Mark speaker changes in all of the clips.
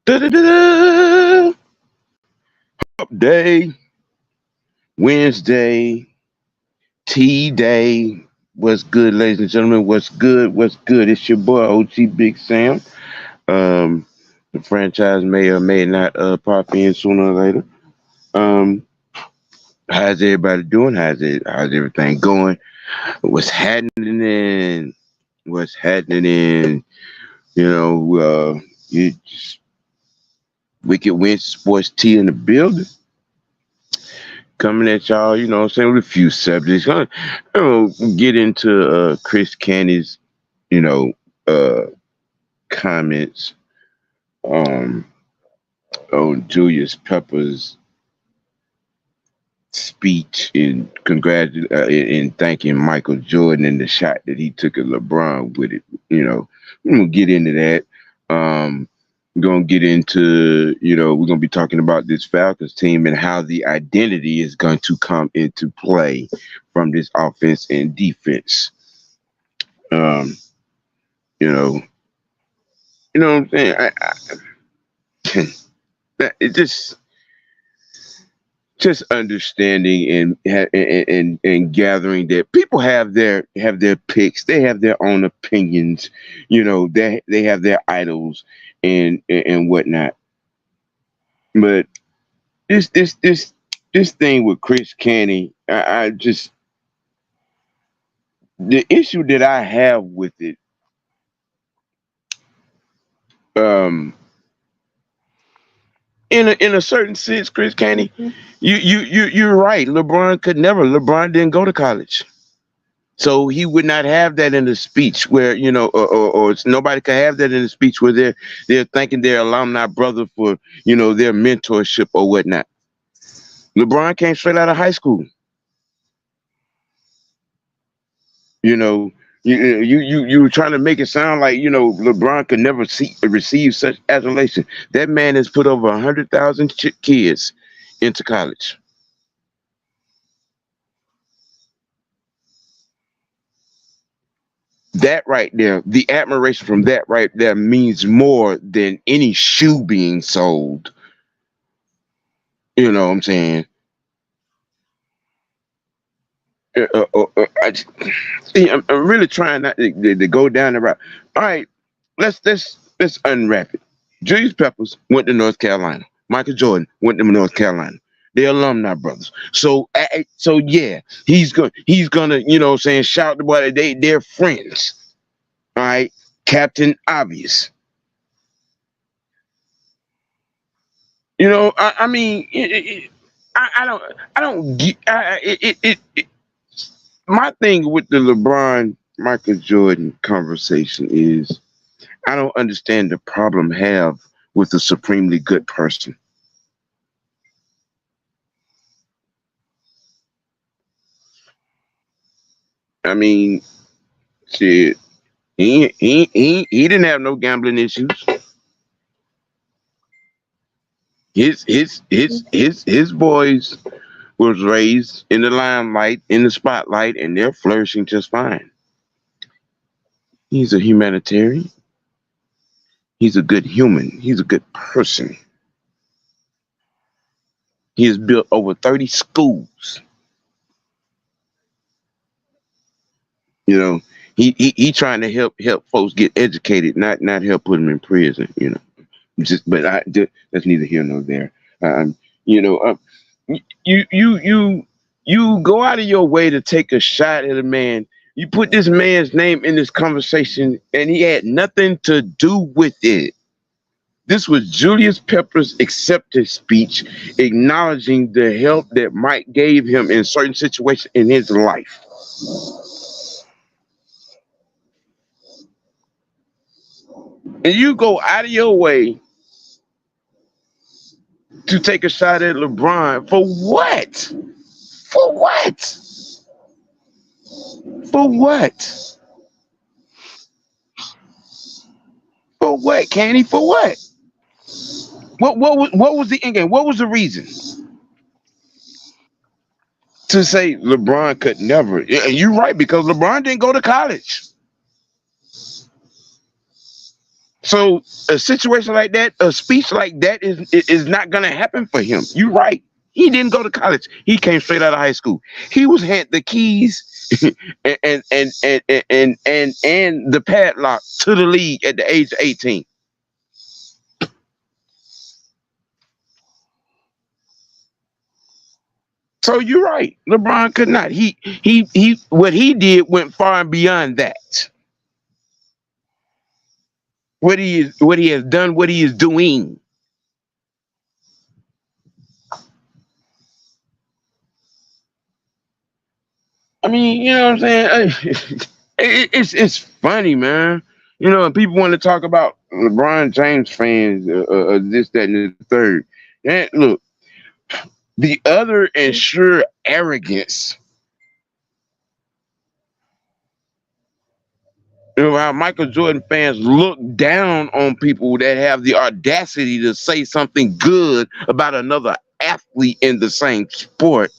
Speaker 1: Da-da-da-da. Up day, Wednesday, T Day. What's good, ladies and gentlemen? What's good? What's good? It's your boy OGBigSam. The franchise may or may not pop in sooner or later. Um, how's everybody doing? How's everything going? What's happening? What's happening? You know, you just Wicked Wins Sports T in the building. Coming at y'all, what I'm saying, with a few subjects. Gonna get into Chris Canny's, you know, uh, comments um, on Julius Pepper's speech in thanking Michael Jordan and the shot that he took at LeBron with it. We're gonna get into that. We're gonna get into, we're gonna be talking about this Falcons team and how the identity is going to come into play from this offense and defense. Um, you know, you know what I'm saying? It just understanding and gathering that people have their picks, they have their own opinions, they have their idols and whatnot. But this thing with Chris Canny, I just, the issue that I have with it, um, in a certain sense, Chris Canny, you're right. LeBron didn't go to college. So he would not have that in the speech where, or nobody could have that in the speech where they're thanking their alumni brother for, their mentorship or whatnot. LeBron came straight out of high school. You were trying to make it sound like, LeBron could never receive such adulation. That man has put over 100,000 kids into college. That right there, the admiration from that right there means more than any shoe being sold. You know what I'm saying? I'm really trying not to go down the route. All right, let's unwrap it. Julius Peppers went to North Carolina. Michael Jordan went to North Carolina. They're alumni brothers. So yeah, he's gonna shout the boy. They're friends. All right, Captain Obvious. I mean, I don't get my thing with the LeBron Michael Jordan conversation is I don't understand the problem have with a supremely good person. I mean, shit, he didn't have no gambling issues. His boys was raised in the limelight, in the spotlight, and they're flourishing just fine. He's a humanitarian. He's a good human. He's a good person. He has built over 30 schools. He trying to help folks get educated, not help put them in prison. That's neither here nor there. Um, you know, um, you go out of your way to take a shot at a man. You put this man's name in this conversation, and he had nothing to do with it. This was Julius Pepper's acceptance speech, acknowledging the help that Mike gave him in certain situations in his life. And you go out of your way to take a shot at LeBron for what? For what? For what? For what, Candy? For what? What was the end game? What was the reason to say LeBron could never? You're right, because LeBron didn't go to college. So a situation like that, a speech like that is not gonna happen for him. You're right. He didn't go to college. He came straight out of high school. He was handed the keys and the padlock to the league at the age of 18. So you're right. LeBron could not. He what he did went far and beyond that. What he has done, what he is doing. I mean, you know what I'm saying? It's funny, man. You know, people want to talk about LeBron James fans, this, that, and the third. And look, the other ensure arrogance. You know how Michael Jordan fans look down on people that have the audacity to say something good about another athlete in the same sport.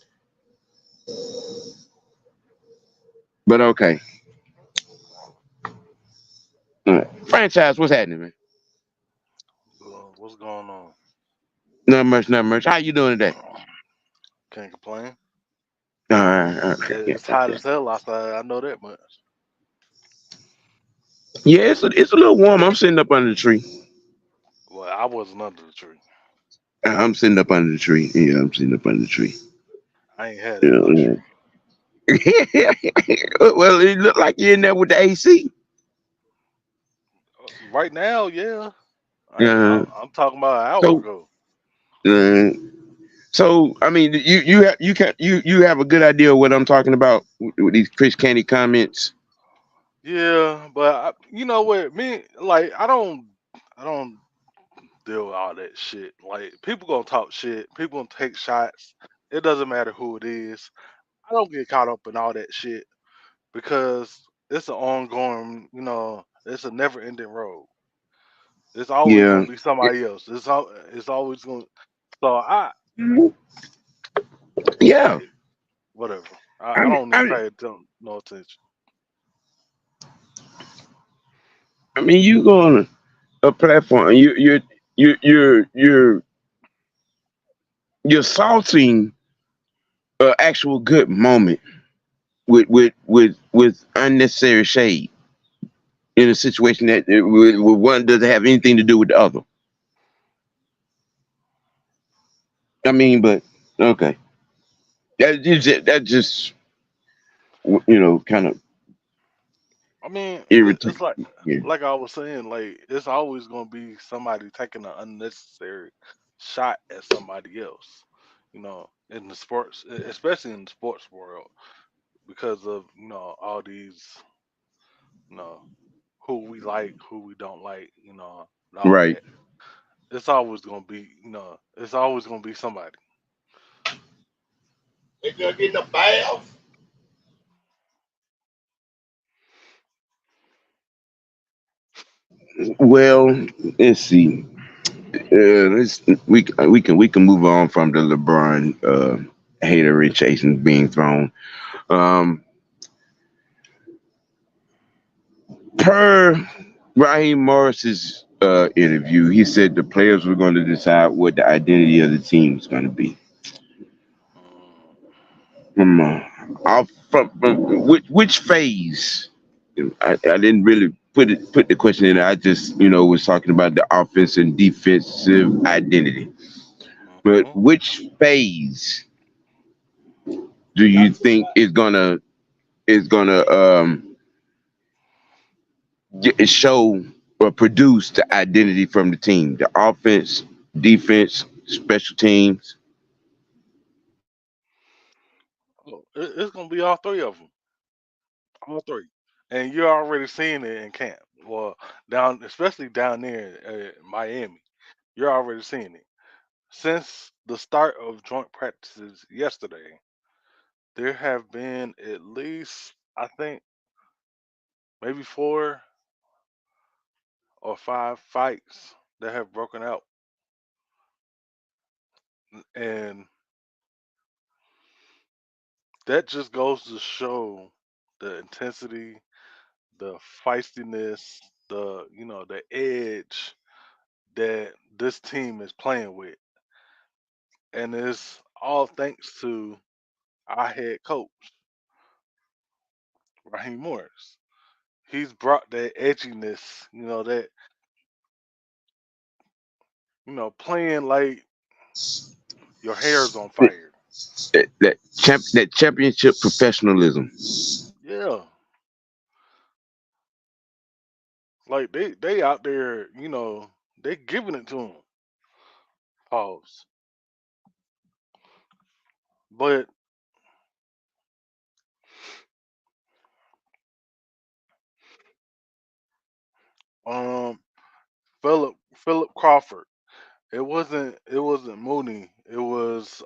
Speaker 1: But okay, all right. Franchise, what's happening, man?
Speaker 2: What's going on?
Speaker 1: Not much, not much. How you doing today?
Speaker 2: Can't complain.
Speaker 1: All right, okay.
Speaker 2: It's hot as hell outside. I know that much.
Speaker 1: Yeah, it's a little warm. I'm sitting up under the tree.
Speaker 2: Well, I wasn't under the tree.
Speaker 1: I'm sitting up under the tree. Yeah, I'm sitting up under the tree.
Speaker 2: I ain't had
Speaker 1: You
Speaker 2: that
Speaker 1: know,
Speaker 2: luxury.
Speaker 1: yeah. Well, it looked like you're in there with the AC.
Speaker 2: Right now, yeah.
Speaker 1: Uh,
Speaker 2: I'm talking about an hour
Speaker 1: so,
Speaker 2: ago.
Speaker 1: uh, so I mean, you have a good idea of what I'm talking about with these Chris Candy comments.
Speaker 2: Yeah, but you know what? Me, like, I don't deal with all that shit. Like, people gonna talk shit. People gonna take shots. It doesn't matter who it is. I don't get caught up in all that shit because it's an ongoing. It's a never-ending road. It's always
Speaker 1: Yeah,
Speaker 2: gonna be somebody else. It's always gonna. So
Speaker 1: yeah.
Speaker 2: whatever. I
Speaker 1: I,
Speaker 2: don't even
Speaker 1: I,
Speaker 2: pay no attention.
Speaker 1: I mean, you go on a platform, and you're salting an actual good moment with unnecessary shade in a situation that with one doesn't have anything to do with the other. I mean, but okay, that just kind of
Speaker 2: I mean, it's
Speaker 1: irritating. Yeah.
Speaker 2: like I was saying, like it's always gonna be somebody taking an unnecessary shot at somebody else. In the sports, especially in the sports world, because of all these, you know, who we like, who we don't like, and all
Speaker 1: Right.
Speaker 2: that. It's always gonna be, it's always gonna be somebody.
Speaker 1: They gonna get in the bath. Well, let's see. We can move on from the LeBron hateration being thrown. Um, per Raheem Morris's interview, he said the players were going to decide what the identity of the team is going to be.
Speaker 2: Mm,
Speaker 1: From from which phase? I didn't really put the question in. I just was talking about the offense and defensive identity. But
Speaker 2: mhm.
Speaker 1: which phase do you think is gonna show or produce the identity from the team? The offense, defense, special teams.
Speaker 2: It's gonna be all three of them, all three, and you're already seeing it in camp. Well, especially down there in Miami, you're already seeing it. Since the start of joint practices yesterday, there have been at least, I think, maybe 4 or 5 fights that have broken out, and that just goes to show the intensity, the feistiness. the edge that this team is playing with, and it's all thanks to our head coach Raheem Morris. He's brought that edginess, that playing like your hair's on fire.
Speaker 1: That championship professionalism.
Speaker 2: Yeah, like they out there, they giving it to him. Pause. But um, Philip Crawford. It wasn't Mooney. It was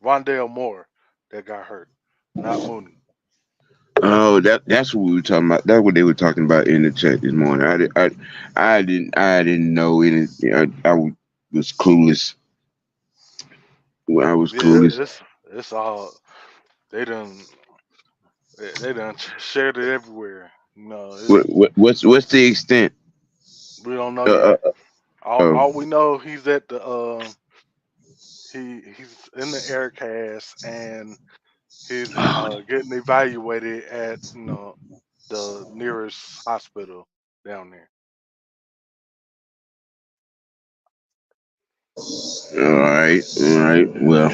Speaker 2: Rondale Moore that got hurt, not Mooney.
Speaker 1: Oh, that's what we were talking about. That's what they were talking about in the chat this morning. I didn't know any. Was clueless. I was
Speaker 2: Yeah,
Speaker 1: clueless.
Speaker 2: it's all they done they done shared it everywhere.
Speaker 1: What's the extent?
Speaker 2: We don't know
Speaker 1: Uh,
Speaker 2: yet.
Speaker 1: uh, oh,
Speaker 2: All we know he's at the he's in the air cast and he's getting evaluated at the nearest hospital down there.
Speaker 1: all right, all right. Well,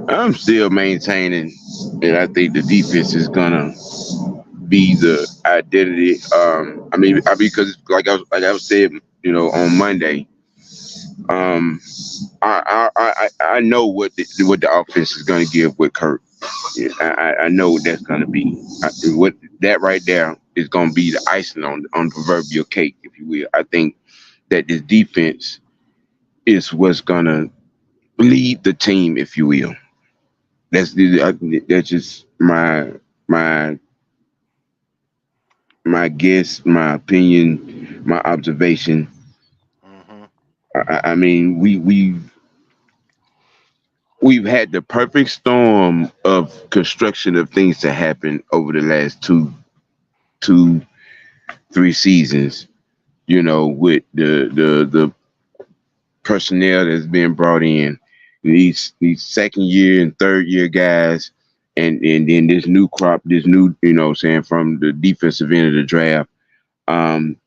Speaker 1: I'm still maintaining that I think the defense is gonna be the identity. Because like I was said, on Monday, um, I know what the offense is gonna give with Kurt. Yeah, I know what that's gonna be. What that right there is gonna be the icing on the proverbial cake, if you will. I think that this defense is what's gonna lead the team, if you will. That's just my my guess, my opinion, my observation.
Speaker 2: Hmm.
Speaker 1: I mean, we've had the perfect storm of construction of things to happen over the last two, 3 seasons. With the personnel that's been brought in, these second year and third year guys, and then this new crop, this new, what I'm saying, from the defensive end of the draft, um,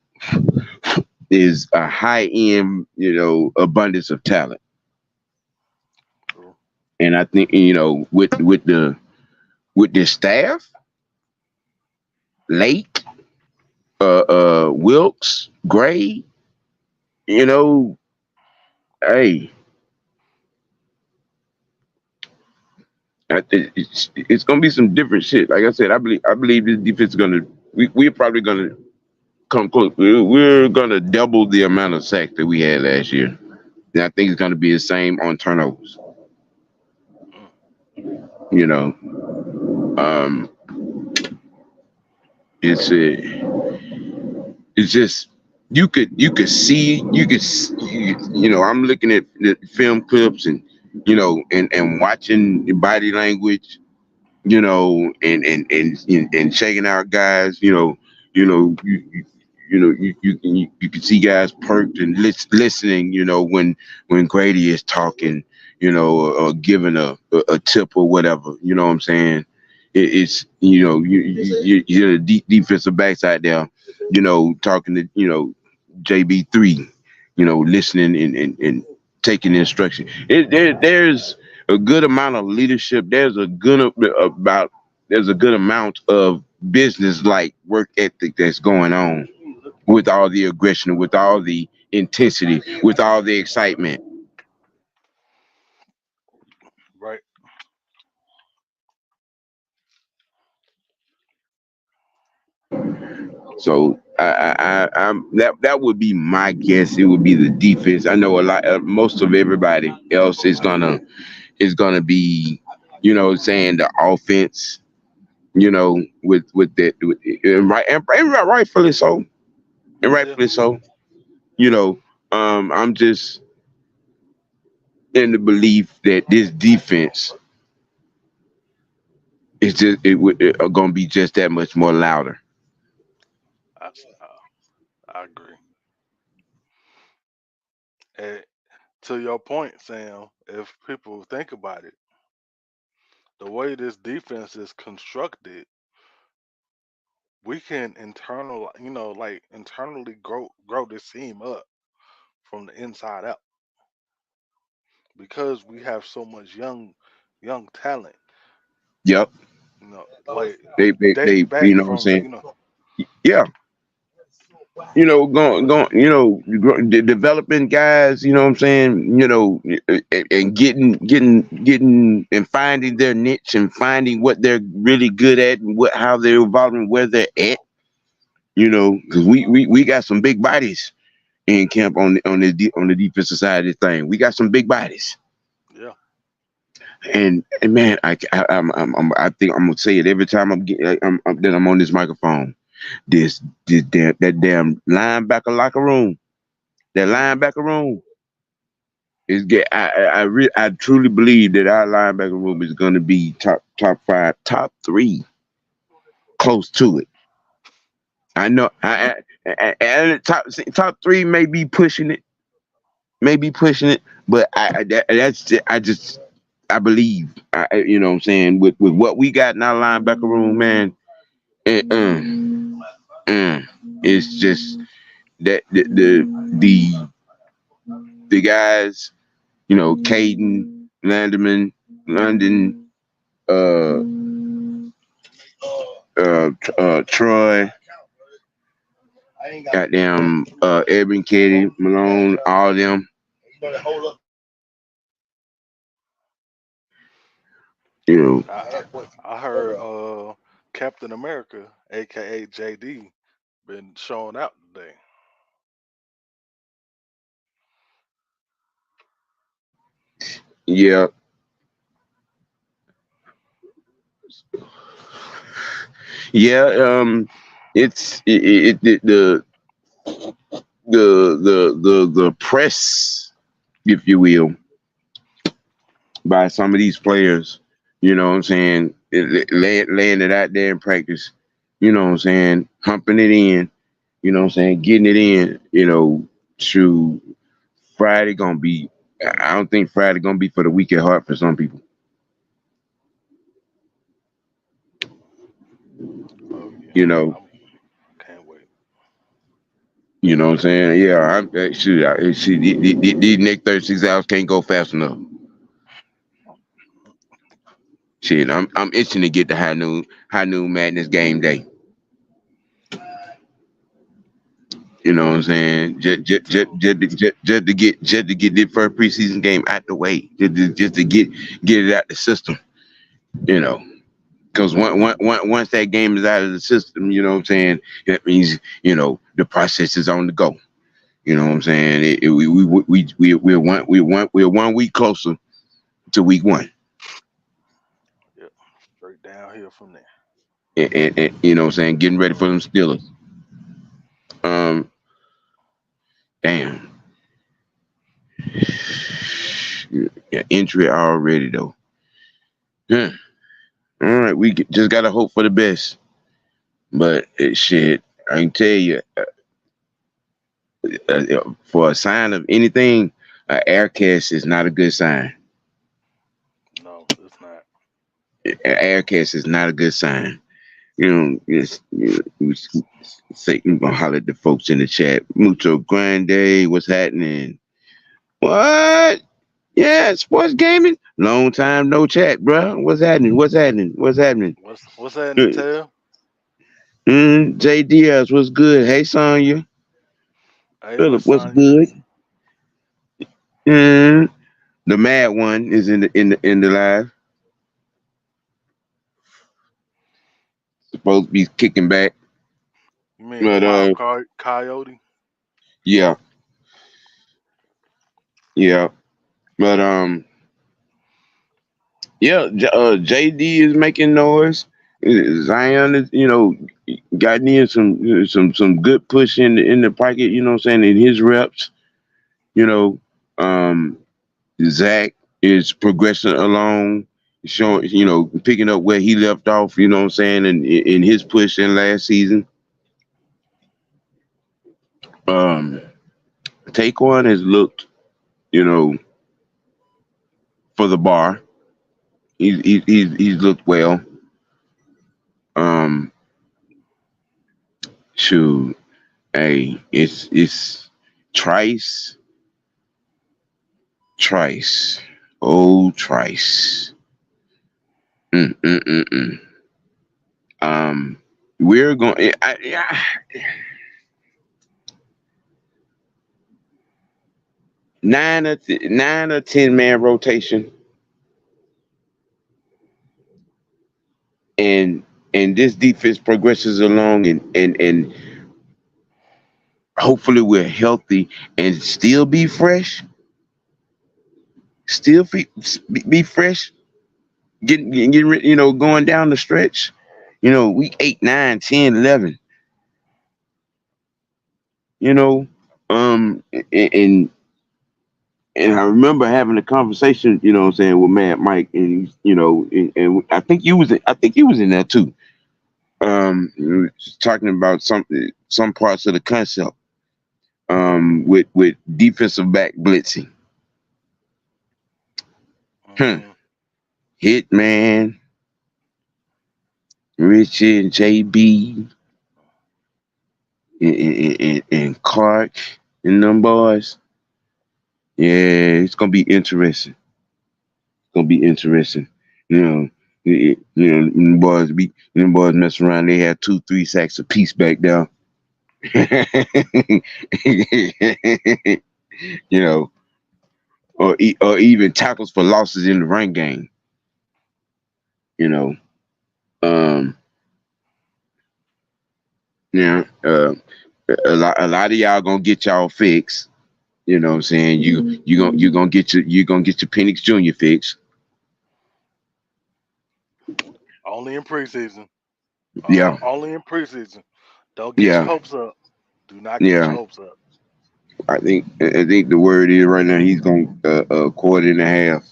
Speaker 1: is a high end, abundance of talent.
Speaker 2: True.
Speaker 1: And I think, with this staff, Lake, Wilkes, Gray, you know, hey, it's gonna be some different shit. Like I said, I believe this defense is gonna we're probably gonna come close. We're gonna double the amount of sacks that we had last year. And I think it's gonna be the same on turnovers.
Speaker 2: Mm.
Speaker 1: You know, um, it's it's just I'm looking at the film clips and and watching the body language, and checking out guys, you know, you, you, you can see guys perked and listening, when Grady is talking, or giving a tip or whatever, you know what I'm saying? It's you're the defensive backs out there, talking to, JB3, listening and taking instruction. There's a good amount of leadership. There's a good amount of business like work ethic that's going on with all the aggression, with all the intensity, with all the excitement.
Speaker 2: Right.
Speaker 1: So that would be my guess. It would be the defense. I know a lot. Most of everybody else is gonna be, saying the offense. With that, and rightfully so, and
Speaker 2: Yeah.
Speaker 1: rightfully so. You know, I'm just in the belief that this defense is just it gonna be just that much more louder.
Speaker 2: I agree. And to your point, Sam, if people think about it, the way this defense is constructed, we can internally grow this team up from the inside out because we have so much young talent.
Speaker 1: Yep.
Speaker 2: Like
Speaker 1: They
Speaker 2: dating back
Speaker 1: you know what I'm
Speaker 2: from
Speaker 1: saying? Yeah. Going, developing guys, you know what I'm saying, and getting and finding their niche and finding what they're really good at and how they're evolving, where they're at, because we got some big bodies in camp on the defensive side of this thing. We got some big bodies,
Speaker 2: yeah.
Speaker 1: and man, I think I'm gonna say it every time that I'm on this microphone. That damn linebacker locker room. That
Speaker 2: Hmm.
Speaker 1: linebacker room is get. I truly believe that our linebacker room is going to be top five, top three, close to it. I know. And top three may be pushing it, but I just I believe. You know what I'm saying, with what we got in our linebacker room, man. It, it's just that the guys, Caden, London, uh, Troy, goddamn, Edwin, Katie, Malone, all of them. You know,
Speaker 2: I I heard Captain America, aka JD, been showing out today.
Speaker 1: yeah, yeah. It's the press, if you will, by some of these players. You know what I'm saying? Laying it out there in practice. You know what I'm saying? Humping it in. You know what I'm saying? Getting it in. To Friday gonna be. I don't think Friday gonna be for the weak at heart for some people.
Speaker 2: Oh yeah,
Speaker 1: You know.
Speaker 2: I can't wait.
Speaker 1: You know what I'm saying? Yeah. Shoot. These next 36 hours can't go fast enough. Shit. I'm itching to get to high noon madness game day. You know what I'm saying? Just to get this first preseason game out the way, just to get it out the system. You know, because once that game is out of the system, you know what I'm saying. That means the process is on the go. You know what I'm saying? We're 1 week closer to week one,
Speaker 2: Yep, straight downhill from there.
Speaker 1: and you know what I'm saying, getting ready for them Steelers. Um, damn, yeah, injury already though. Huh. All right, just gotta hope for the best. But shit, I can tell you, for a sign of anything, air cast is not a good sign.
Speaker 2: No, it's not.
Speaker 1: Air cast is not a good sign. Say you gonna holler at the folks in the chat. Mucho grande, what's happening? What? Yeah, sports gaming. Long time no chat, bro. What's happening? What's happening? What's happening?
Speaker 2: What's that in the tail?
Speaker 1: J Diaz, what's good? Hey, Sonya.
Speaker 2: Hey,
Speaker 1: Philip,
Speaker 2: Miss
Speaker 1: what's
Speaker 2: Sonya.
Speaker 1: good? Mm, the mad one is in the live. Supposed to be kicking back,
Speaker 2: You mean the
Speaker 1: but
Speaker 2: wild coyote?
Speaker 1: yeah, yeah, but yeah, JD is making noise. Zion is, got in some good push in the pocket. You know what I'm saying, in his reps. You know, um, Zach is progressing along, showing, picking up where he left off. You know what I'm saying, in his push in last season. Um, Taquan has looked, you know, for the bar. He's looked well. Um, shoot, hey, it's Trice, Trice, oh Trice. Mm, mm, mm, mm. Um, we're going. Nine or 10 man rotation, and this defense progresses along, and hopefully we're healthy and still be fresh, still be fresh, getting going down the stretch. Week 8, 9, 10, 11. You know, and I remember having a conversation, what I'm saying, with Mad Mike, and and I think you was in there too. We were talking about some parts of the concept, with defensive back blitzing. Hmm.
Speaker 2: Mm-hmm.
Speaker 1: Hitman, Richie and JB, and Clark and them boys. Yeah, it's gonna be interesting. It's gonna be interesting. You know, them boys mess around. They had 2-3 sacks apiece back there. you know, or even tackles for losses in the run game. You know, um, yeah, a lot of y'all gonna get y'all fixed. You know what I'm saying? You gonna get your Penix Jr. fix.
Speaker 2: Only in preseason.
Speaker 1: Yeah,
Speaker 2: Only in preseason. Don't get your
Speaker 1: yeah,
Speaker 2: hopes up. Do not get your
Speaker 1: yeah.
Speaker 2: hopes up.
Speaker 1: I think the word is right now he's gonna a quarter and a half,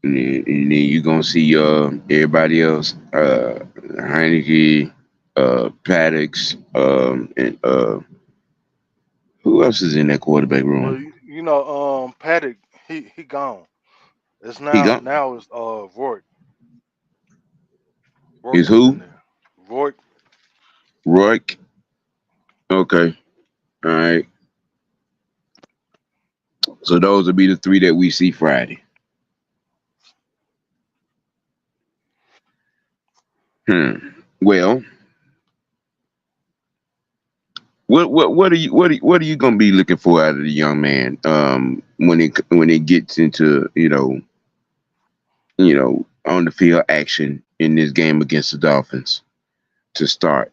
Speaker 1: and then you gonna see everybody else, Heineke, Paddocks, and who else is in that quarterback
Speaker 2: Well,
Speaker 1: room?
Speaker 2: Paddock, he gone. It's
Speaker 1: He
Speaker 2: now
Speaker 1: got
Speaker 2: now it's Rourke.
Speaker 1: is
Speaker 2: Rourke is in
Speaker 1: who?
Speaker 2: there. Rourke.
Speaker 1: Rourke. Okay, all right. So those will be the three that we see Friday. Well, what are you gonna be looking for out of the young man? When it gets into on the field action in this game against the Dolphins to start.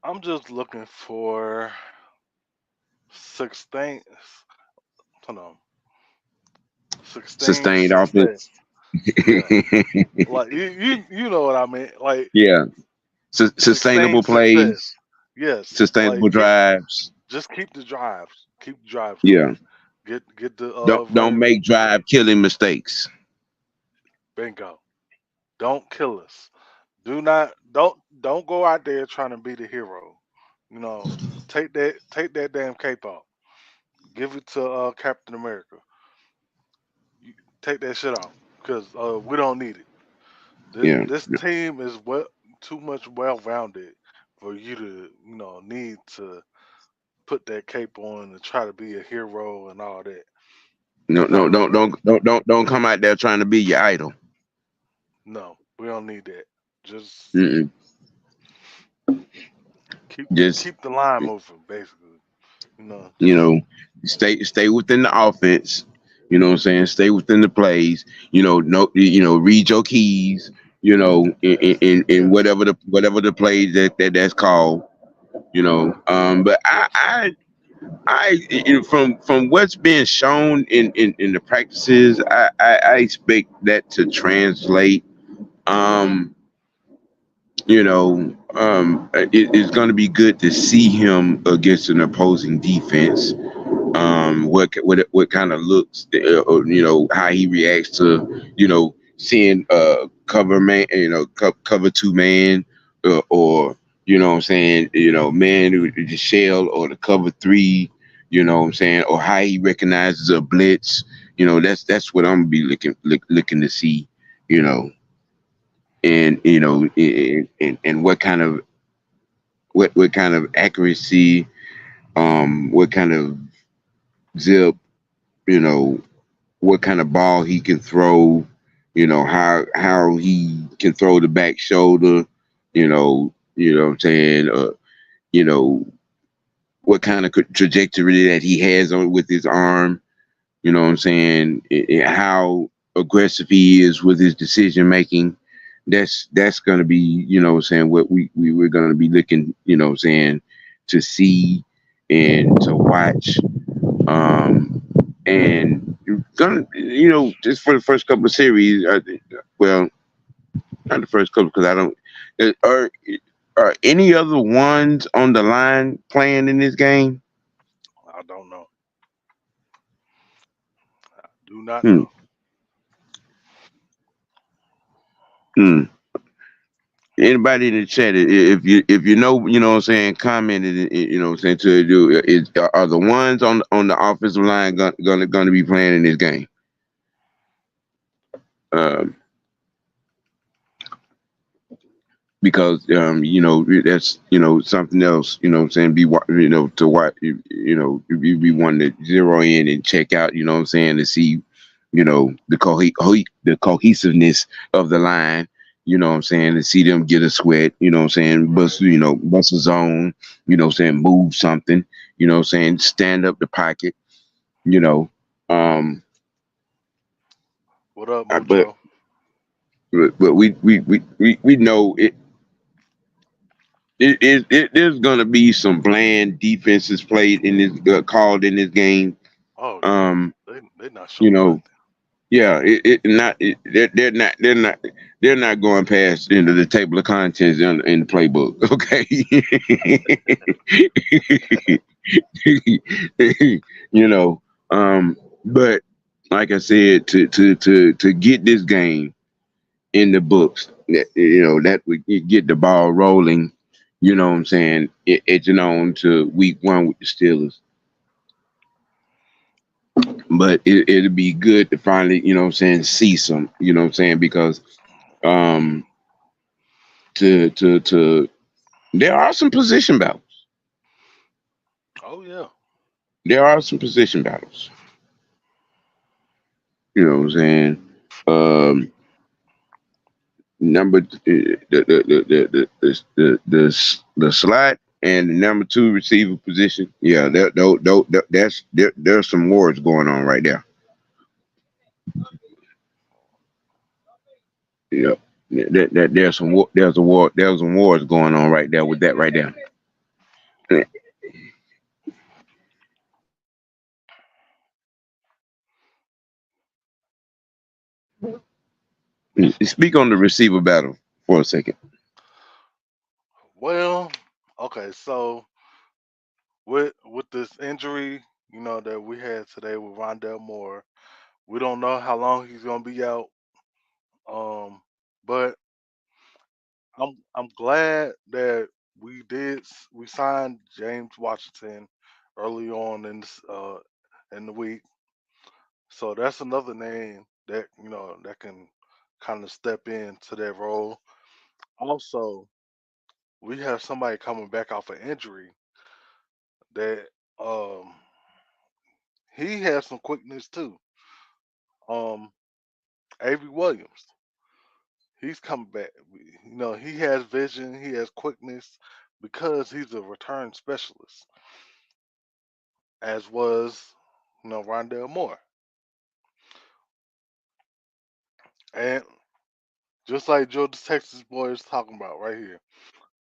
Speaker 2: I'm just looking for sustained. Hold on, sustained
Speaker 1: Sustained
Speaker 2: success.
Speaker 1: offense.
Speaker 2: Yeah, like you know what I mean. Like
Speaker 1: Yeah.
Speaker 2: sustained
Speaker 1: Sustainable
Speaker 2: success.
Speaker 1: plays,
Speaker 2: Yes, like
Speaker 1: sustainable drives.
Speaker 2: just keep the drives. Keep the drives going.
Speaker 1: Yeah.
Speaker 2: Get the
Speaker 1: Don't
Speaker 2: running.
Speaker 1: make drive killing mistakes.
Speaker 2: Bingo. Don't kill us. Don't go out there trying to be the hero. You know, take that damn cape off. Give it to Captain America. You, take that shit off because we don't need it. This
Speaker 1: Yeah.
Speaker 2: this team is too much well rounded for you to need to put that cape on and try to be a hero and all that.
Speaker 1: No,
Speaker 2: It's not
Speaker 1: no,
Speaker 2: gonna work.
Speaker 1: don't come out there trying to be your idol.
Speaker 2: No, we don't need that. Just
Speaker 1: Mm-mm.
Speaker 2: keep
Speaker 1: Just
Speaker 2: keep the line moving, basically.
Speaker 1: you
Speaker 2: Just
Speaker 1: know, stay within the offense. You know what I'm saying? Stay within the plays. No, read your keys.
Speaker 2: yes,
Speaker 1: In
Speaker 2: yes.
Speaker 1: whatever the play that's called. But
Speaker 2: Yes.
Speaker 1: from what's being shown in the practices, I expect that to translate. Um, it's going to be good to see him against an opposing defense. What kind of looks, how he reacts to seeing cover man, cover two man, or what I'm saying, man with the shell or the cover three, what I'm saying, or how he recognizes a blitz. That's what I'm gonna be looking to see, you know, and and what kind of accuracy, what kind of zip, you know, what kind of ball he can throw, how he can throw the back shoulder, what I'm saying, you know, what kind of trajectory that he has on with his arm, what I'm saying, how aggressive he is with his decision making. That's gonna be, what I'm saying, what we're gonna be looking, what I'm saying, to see and to watch. Um, and you're gonna, just for the first couple of series, well, not the first couple because I don't. Are any other ones on the line playing in this game?
Speaker 2: I don't know. Do not
Speaker 1: Hmm.
Speaker 2: know.
Speaker 1: Hmm. Anybody in the chat, if you know, what I'm saying, comment it, what I'm saying, to do is, are the ones on the offensive line gonna be playing in this game? Um, because that's something else, what I'm saying, to watch, you be wanting to zero in and check out, what I'm saying, to see, the cohesiveness of the line, what I'm saying, to see them get a sweat, what I'm saying,
Speaker 2: Right.
Speaker 1: bust a zone, what I'm saying, move something, what I'm saying, stand up the pocket, you know um
Speaker 2: What up,
Speaker 1: but
Speaker 2: Mucho?
Speaker 1: we know there's gonna be some bland defenses played in this, called in this game.
Speaker 2: Oh yeah.
Speaker 1: Um,
Speaker 2: They not
Speaker 1: you
Speaker 2: showing
Speaker 1: know,
Speaker 2: nothing.
Speaker 1: yeah, they're not going past into the table of contents in the playbook. Okay, you know, but like I said, to get this game in the books, that would get the ball rolling. You know what I'm saying? Edging on to week one with the Steelers. But it'll be good to finally, what I'm saying, see some, what I'm saying, because um to there are some position battles.
Speaker 2: Oh yeah.
Speaker 1: There are some position battles. You know what I'm saying? Um number the slot and the number two receiver position. Yeah, there's some wars going on right there. Yeah. There's some wars going on right there with that right there. Speak on the receiver battle for a second.
Speaker 2: Well, okay. So with this injury, that we had today with Rondell Moore, we don't know how long he's gonna be out. Um, but I'm glad that we signed James Washington early on in the week. So that's another name that that can kind of step into that role. Also, we have somebody coming back off an injury that um he has some quickness too. Um, Avery Williams, he's coming back. He has vision, he has quickness because he's a return specialist, as was Rondell Moore. And just like Joe the Texas boy is talking about right here,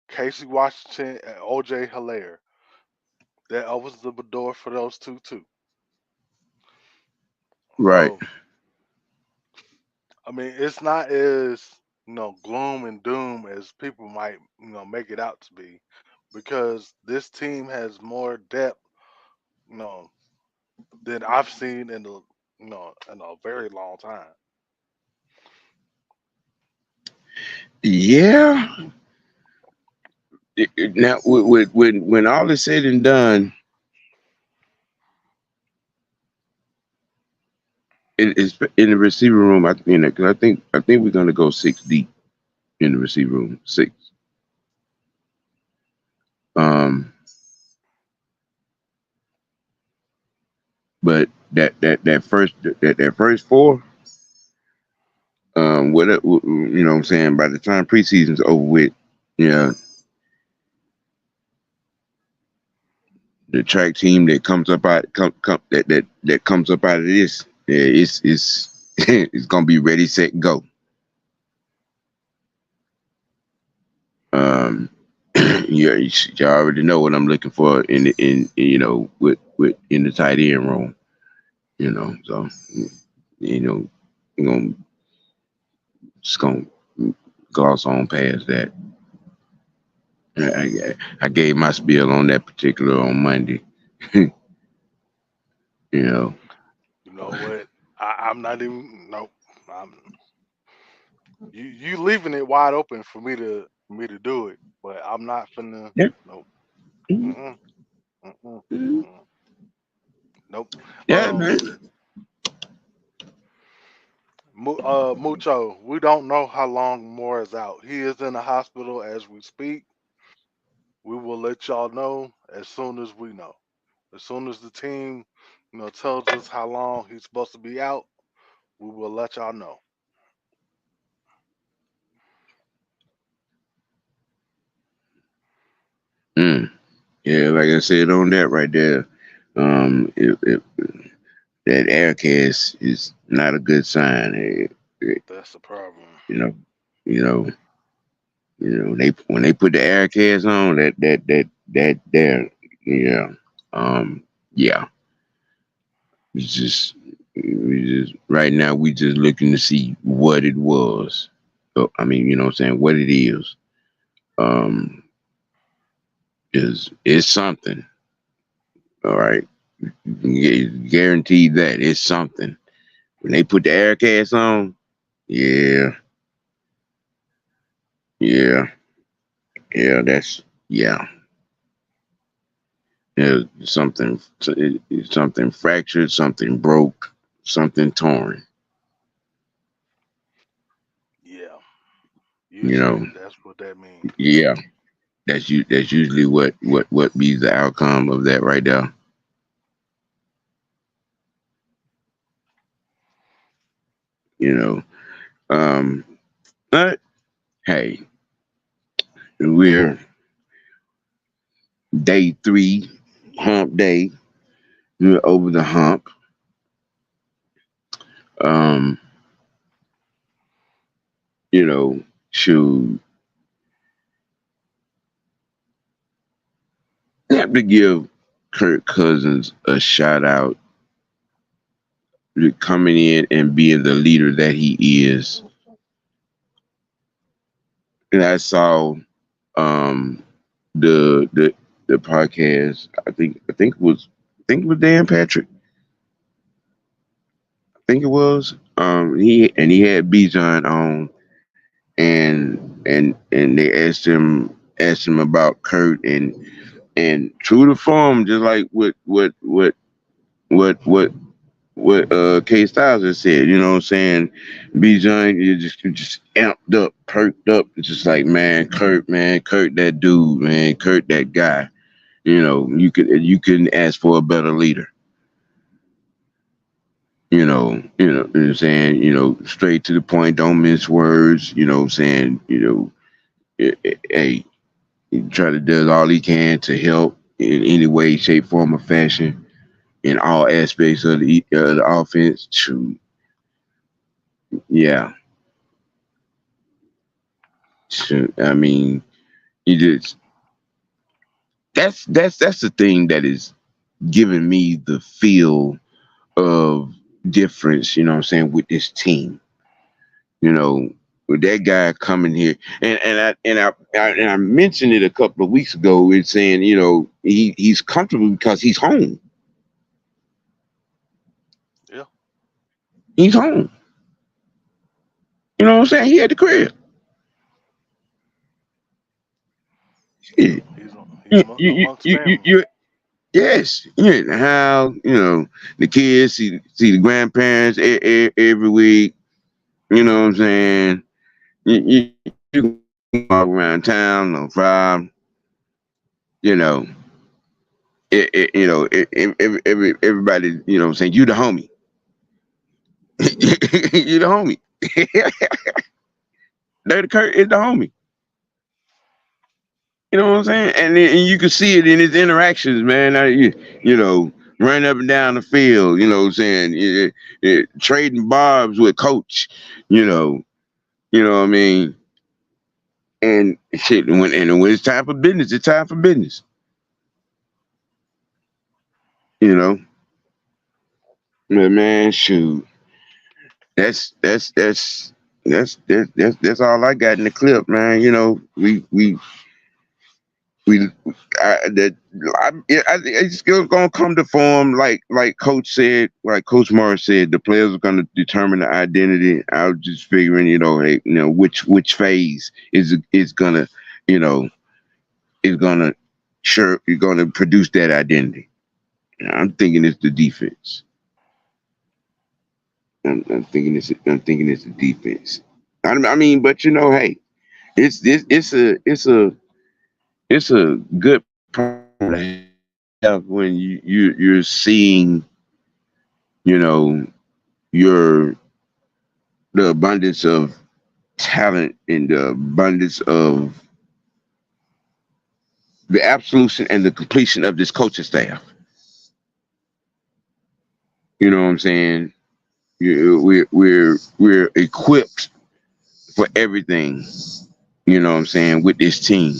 Speaker 2: Casey Washington and OJ Hilaire, that opens the door for those two too.
Speaker 1: Right.
Speaker 2: So I mean, it's not as gloom and doom as people might make it out to be, because this team has more depth you know than I've seen in a very long time.
Speaker 1: Yeah. Now, when all is said and done, it's in the receiver room. Because I think we're gonna go 6 deep in the receiver room. Six. Um, but that first four, you know what I'm saying. By the time preseason's over with, yeah, the track team that comes up out that comes up out of this, yeah, it's it's gonna be ready, set, go. Um, yeah, you already know what I'm looking for in with in the tight end room. So you know, I'm gonna just gonna gloss on past that. I gave my spiel on that particular on Monday. you know,
Speaker 2: You know what? I'm not even. Nope. I'm, you leaving it wide open for me to do it, but I'm not finna.
Speaker 1: yeah,
Speaker 2: Nope.
Speaker 1: mhm,
Speaker 2: Mm-mm, mm-mm,
Speaker 1: mhm.
Speaker 2: mm-mm. Nope.
Speaker 1: Yeah, man.
Speaker 2: Mucho, we don't know how long Moore is out. He is in the hospital as we speak. We will let y'all know as soon as we know. As soon as the team, tells us how long he's supposed to be out, we will let y'all know.
Speaker 1: Mm. Yeah, like I said on that right there, if that air cast is not a good sign.
Speaker 2: That's the problem.
Speaker 1: You know, you know, they when they put the air cast on, that there, yeah, um, yeah, it's just we just right now we just looking to see what it was. So, I mean, what I'm saying, what it is, um, is something. All right, guaranteed that it's something. When they put the air cast on, yeah, yeah, yeah, yeah. Something, something fractured, something broke, something torn.
Speaker 2: Yeah.
Speaker 1: You
Speaker 2: Usually
Speaker 1: know,
Speaker 2: that's what that means.
Speaker 1: yeah, That's usually what be the outcome of that right there. You know, um, but hey, we're day 3, hump day. We're over the hump. Um, should have to give Kirk Cousins a shout out coming in and being the leader that he is. And I saw um the podcast. I think it was Dan Patrick. I think it was. He had Bijan on, and they asked him about Kurt, and true to form, just like what K Styles has said. You know what I'm saying? Bijan, you just amped up, perked up. It's just like, man, Kurt that dude, man, Kurt that guy. You couldn't ask for a better leader. What I'm saying, straight to the point, don't mince words. What I'm saying, hey, he try to do all he can to help in any way, shape, form, or fashion in all aspects of the offense. Yeah, I mean, you just that's the thing that is giving me the feel of difference. You know what I'm saying, with this team. You know, with that guy coming here, and I mentioned it a couple of weeks ago. It's saying, he's comfortable because he's home.
Speaker 2: Yeah.
Speaker 1: He's home. You know what I'm saying? He at the crib. Shit.
Speaker 2: He's
Speaker 1: You,
Speaker 2: amongst
Speaker 1: you, you,
Speaker 2: family.
Speaker 1: you, yes, you in the house, the kids see the grandparents every week. You know what I'm saying? You can walk around town on Friday. You know, everybody. You know what I'm saying? You the homie. You the homie. Dirty Kurt is the homie. You know what I'm saying? And you can see it in his interactions, man. Running up and down the field. You know what I'm saying? Trading barbs with coach. You know. You know what I mean? And shit. When it's time for business, it's time for business. You know. But man, shoot. That's that's that's that's all I got in the clip, man. We that it's still gonna come to form, like Coach Morris said. The players are gonna determine the identity. I was just figuring, hey, which phase is gonna, you know, is gonna sure you're gonna produce that identity. I'm thinking it's the defense. I'm thinking it's the defense. I mean, but hey, it's a good problem to have when you're seeing, you know, your the abundance of talent and the abundance of the absolution and the completion of this coaching staff. You know what I'm saying? We're equipped for everything. You know what I'm saying, with this team.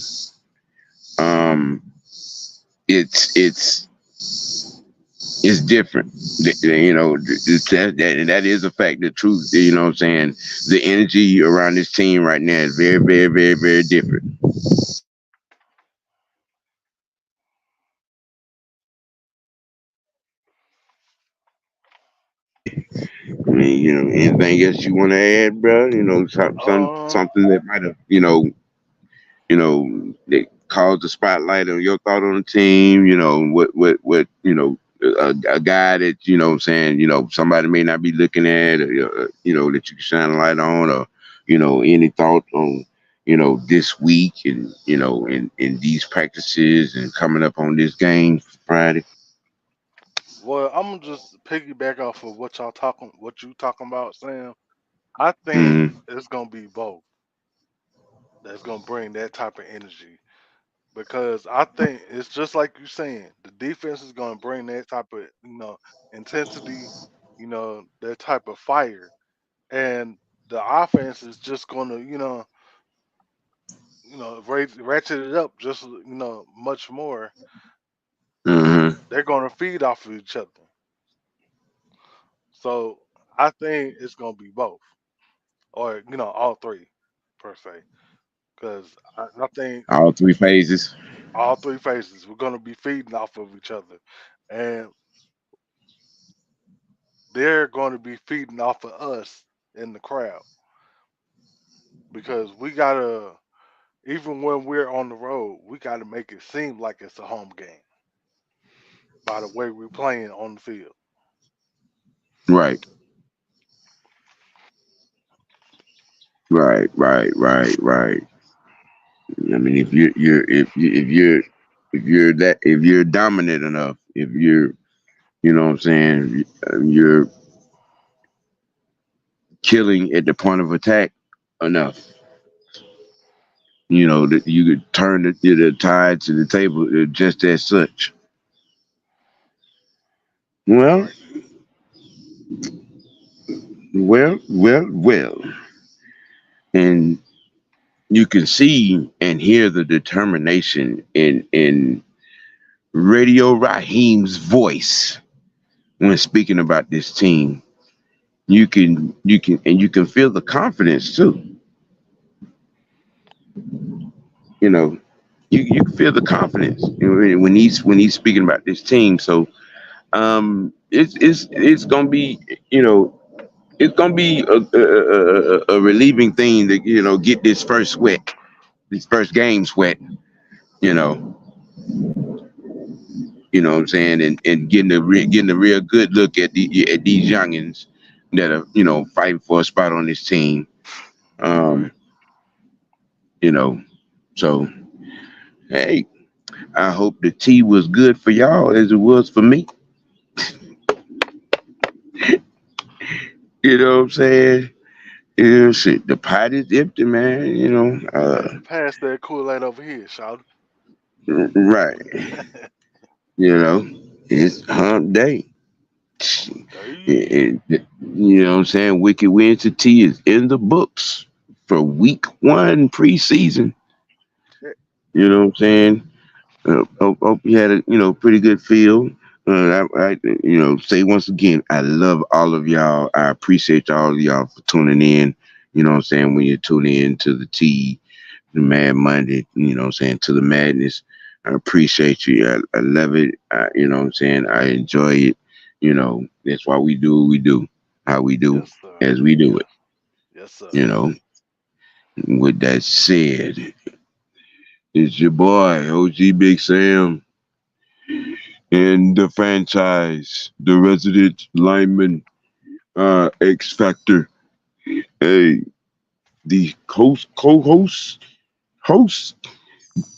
Speaker 1: Um, it's it's different. That is a fact. The truth. You know what I'm saying. The energy around this team right now is very, very, very, very different. I mean, anything else you want to add, bro?
Speaker 2: Uh,
Speaker 1: Something that might have, that caused the spotlight on your thought on the team. What, a guy that, what I'm saying, somebody may not be looking at, or, that you can shine a light on, or, any thought on, this week, and, in these practices and coming up on this game Friday.
Speaker 2: well, I'm gonna just piggyback off of what you talking about, Sam. I think
Speaker 1: Mm-hmm.
Speaker 2: it's gonna be both. That's gonna bring that type of energy because I think it's just like you saying. The defense is gonna bring that type of intensity, that type of fire, and the offense is just gonna ratchet it up just much more.
Speaker 1: Mm-hmm.
Speaker 2: They're gonna feed off of each other. So I think it's gonna be both, or all three per se, because I think
Speaker 1: All three phases.
Speaker 2: all three phases we're gonna be feeding off of each other, and they're going to be feeding off of us in the crowd because we gotta, even when we're on the road, we gotta make it seem like it's a home game by the way we're playing on the field.
Speaker 1: Right. Right. I mean, if you're dominant enough, if you're, what I'm saying, you're killing at the point of attack enough, that you could turn the tide to the table, just as such. Well, well, and you can see and hear the determination in Radio Raheem's voice when speaking about this team. You can feel the confidence too. You know, you can feel the confidence, when he's speaking about this team. So it's gonna be, it's gonna be a relieving thing to, get this first game sweat. You know, what I'm saying, and getting a real good look at these youngins that are fighting for a spot on this team.
Speaker 2: Right.
Speaker 1: Um, you know, so hey, I hope the tea was good for y'all as it was for me. You know what I'm saying? Yeah, shit, the pot is empty, man.
Speaker 2: Pass that Kool-Aid over here, shout.
Speaker 1: Right. You know, it's hump day.
Speaker 2: Okay.
Speaker 1: You know what I'm saying? Wicked Wins to Tea is in the books for week 1 preseason. You know what I'm saying? Hope you had a pretty good feel. Say once again, I love all of y'all. I appreciate all of y'all for tuning in. You know what I'm saying? When you tune in to the tea, the Mad Monday, to the madness. I appreciate you. I love it. You know what I'm saying? I enjoy it. That's why we do what we do, how we do,
Speaker 2: Yes, sir.
Speaker 1: as we do
Speaker 2: Yeah.
Speaker 1: it.
Speaker 2: Yes, sir.
Speaker 1: You know, with that said, it's your boy, OG Big Sam, and the franchise, the resident lineman, X Factor. Hey, the host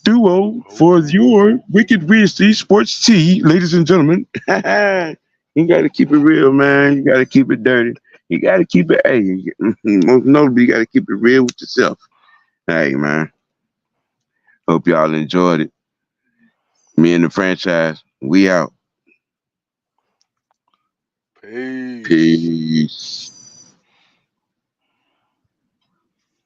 Speaker 1: duo for
Speaker 2: Oh.
Speaker 1: your Wicked Wednesday Sports Tea, ladies and gentlemen. You got to keep it real, man. You got to keep it dirty. You got to keep it, hey, most notably, you got to keep it real with yourself. Hey, man. Hope y'all enjoyed it. Me and the franchise, we out.
Speaker 2: Peace.
Speaker 1: Peace.